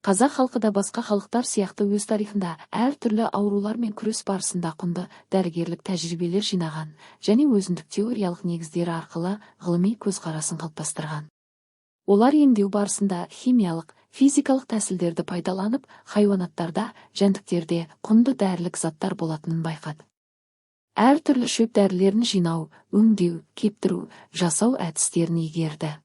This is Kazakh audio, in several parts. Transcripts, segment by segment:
Қазақ халқы да басқа халықтар сияқты өз тарихында әр түрлі аурулармен күрес барысында құнды дәрігерлік тәжірибелер жинаған және өзіндік теориялық негіздері арқылы ғылыми көзқарасын қалыптастырған. Олар емдеу барысында химиялық, физикалық тәсілдерді пайдаланып, хайуанаттарда, жәндіктерде құнды дәрілік заттар болатынын байқады. Әр түрлі шөп дәрілерін жинау, өңдеу, кептіру, жасау әдістерін игерді.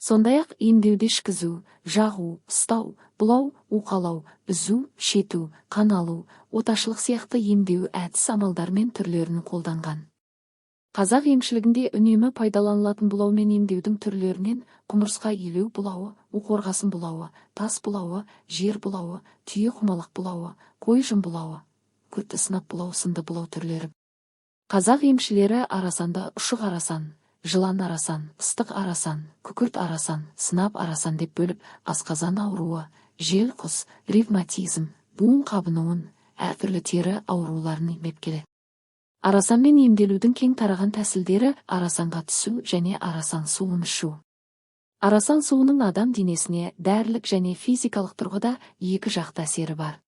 Сондай-ақ емдеуде ішкізу, жағу, ұстау, бұлау, уқалау, үзу, шету, қан алу, оташылық сияқты емдеу әдіс амалдар мен түрлерін қолданған. Қазақ емшілігінде үнемі пайдаланылатын бұлау мен емдеудің түрлерінен құмырсқа илеу бұлауы, уқорғасын бұлауы, тас бұлауы, жер бұлауы, түйе құмалақ бұлауы, қой жын бұлауы, көті сынап бұлау сынды бұлау түрлері. Қазақ емшілері арасанды ұшық арасан, жылан арасан, ыстық арасан, күкірт арасан, сынап арасан деп бөліп, асқазан ауруы, жел құс, ревматизм, буын қабынуын, әртүрлі тері ауруларын емдеп келеді. Арасанмен емделудің кең тараған тәсілдері арасанға түсу және арасан суын ішу. Арасан суының адам денесіне дәрілік және физикалық тұрғыда екі жақты әсері бар.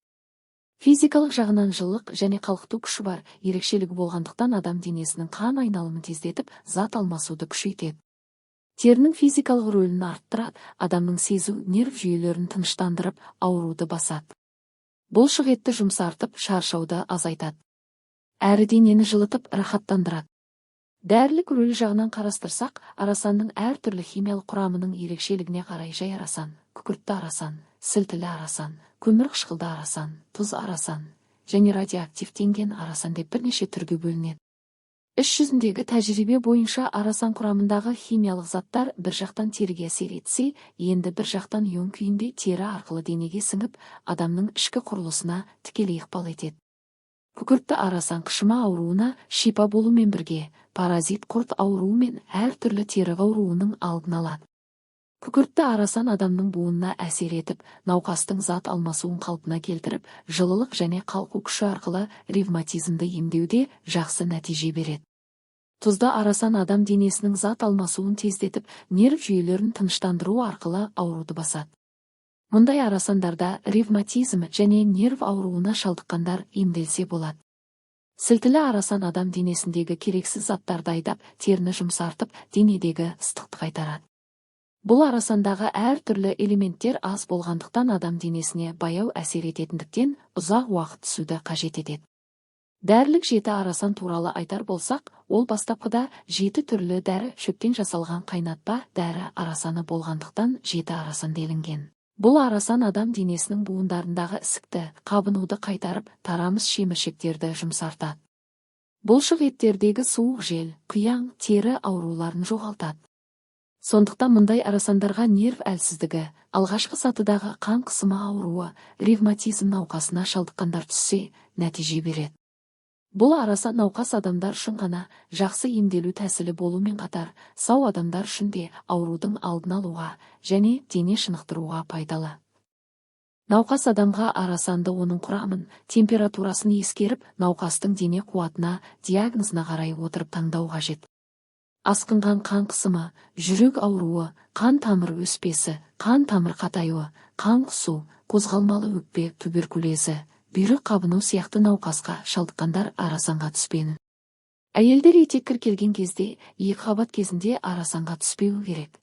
Физикалық жағынан жылылық және қалқыту күші бар, ерекшелігі болғандықтан адам денесінің қан айналымын тездетіп, зат алмасуды күшейтеді. Терінің физикалық рөлін арттырады, адамның сезу, нерв жүйелерін тыныштандырып, ауруды басады. Бұлшық етті жұмсартып, шаршауды азайтады. Әрі денені жылытып, рахаттандырады. Дәрілік рөлі жағынан қарастырсақ, арасанның әр түрлі химиялық құрамының ерекшелігіне қарай жай арасан, күкіртті арасан, сілтілі арасан, көмір қышқылды арасан, тұз арасан және радиоактивтенген арасан деп бірнеше түрге бөлінеді. Іс жүзіндегі тәжірибе бойынша арасан құрамындағы химиялық заттар бір жақтан теріге әсер етсе, енді бір жақтан ион күйінде тері арқылы денеге сіңіп, адамның ішкі құрылысына тікелей ықпал етеді. Күкіртті арасан қышыма ауруына шипа болумен бірге, паразит құрт ауруы мен әр түрлі тері ауруының алдын алады. Күкіртті арасан адамның буынына әсер етіп, науқастың зат алмасуын қалпына келтіріп, жылылық және қалқу күші арқылы ревматизмді емдеуде жақсы нәтиже береді. Тұзды арасан адам денесінің зат алмасуын тездетіп, нерв жүйелерін тыныштандыру арқылы ауруды басады. Мұндай арасандарда ревматизм және нерв ауруына шалдыққандар емделсе болады. Сілтілі арасан адам денесіндегі керексіз заттарды айдап, теріні жұмсартып, денедегі ыстықты қайтарады. Бұл арасандағы әр түрлі элементтер аз болғандықтан адам денесіне баяу әсер ететіндіктен ұзақ уақыт түсуді қажет етеді. Дәрілік жеті арасан туралы айтар болсақ, ол бастапқыда 7 түрлі дәрі шөптен жасалған қайнатпа дәрі арасаны болғандықтан 7 арасан делінген. Бұл арасан адам денесінің буындарындағы ісікті, қабынуды қайтарып, тарамыс шеміршектерді жұмсартады. Бұлшық еттердегі суық жел, құяң, тері ауруларын жоғалтады. Сондықтан мұндай арасандарға нерв әлсіздігі, алғашқы сатыдағы қан қысымы ауруы, ревматизм науқасына шалдыққандар түссе, нәтиже береді. Бұл арасан науқас адамдар үшін ғана жақсы емделу тәсілі болумен қатар, сау адамдар үшін де аурудың алдын алуға және дене шынықтыруға пайдалы. Науқас адамға арасанды оның құрамын, температурасын ескеріп, науқастың дене қуатына, диагнозына қарай отырып таңдау қажет. Асқынған қан қысымы, жүрек ауруы, қан тамыр өспесі, қан тамыр қатаюы, қан құсу, қозғалмалы өкпе туберкулезі, бүйрек қабыну сияқты науқасқа шалдыққандар арасанға түспені. Әйелдер етеккір келген кезде, екіқабат кезінде арасанға түспеу керек.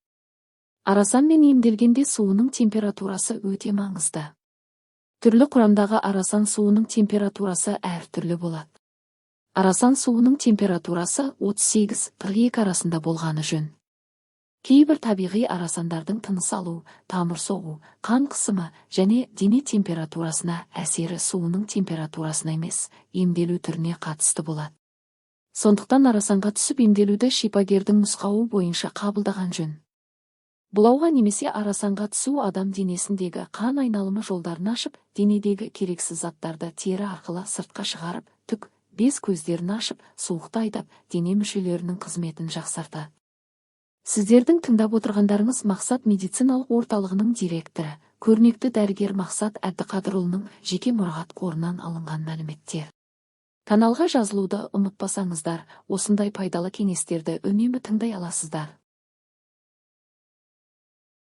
Арасанмен емделгенде суының температурасы өте маңызды. Түрлі құрамдағы арасан суының температурасы әр түрлі болады. Арасан суының температурасы 38-42 арасында болғаны жөн. Кейбір табиғи арасандардың тыныс алу, тамыр соғу, қан қысымы және дене температурасына әсері суының температурасына емес, емделу түріне қатысты болады. Сондықтан арасанға түсіп емделуді шипагердің нұсқауы бойынша қабылдаған жөн. Бұлауға немесе арасанға түсу адам денесіндегі қан айналымы жолдарын ашып, денедегі керексіз заттарды тері арқылы сыртқа шығарып, түк, без көздерін ашып, суықты айдап, дене мүшелерінің қызметін жақсартады. Сіздердің тыңдап отырғандарыңыз Мақсат медициналық орталығының директоры, көрнекті дәрігер Мақсат Әбдіқадырұлының жеке мұрағат қорынан алынған мәліметтер. Каналға жазылуды ұмытпасаңыздар, осындай пайдалы кеңестерді үнемі тыңдай аласыздар.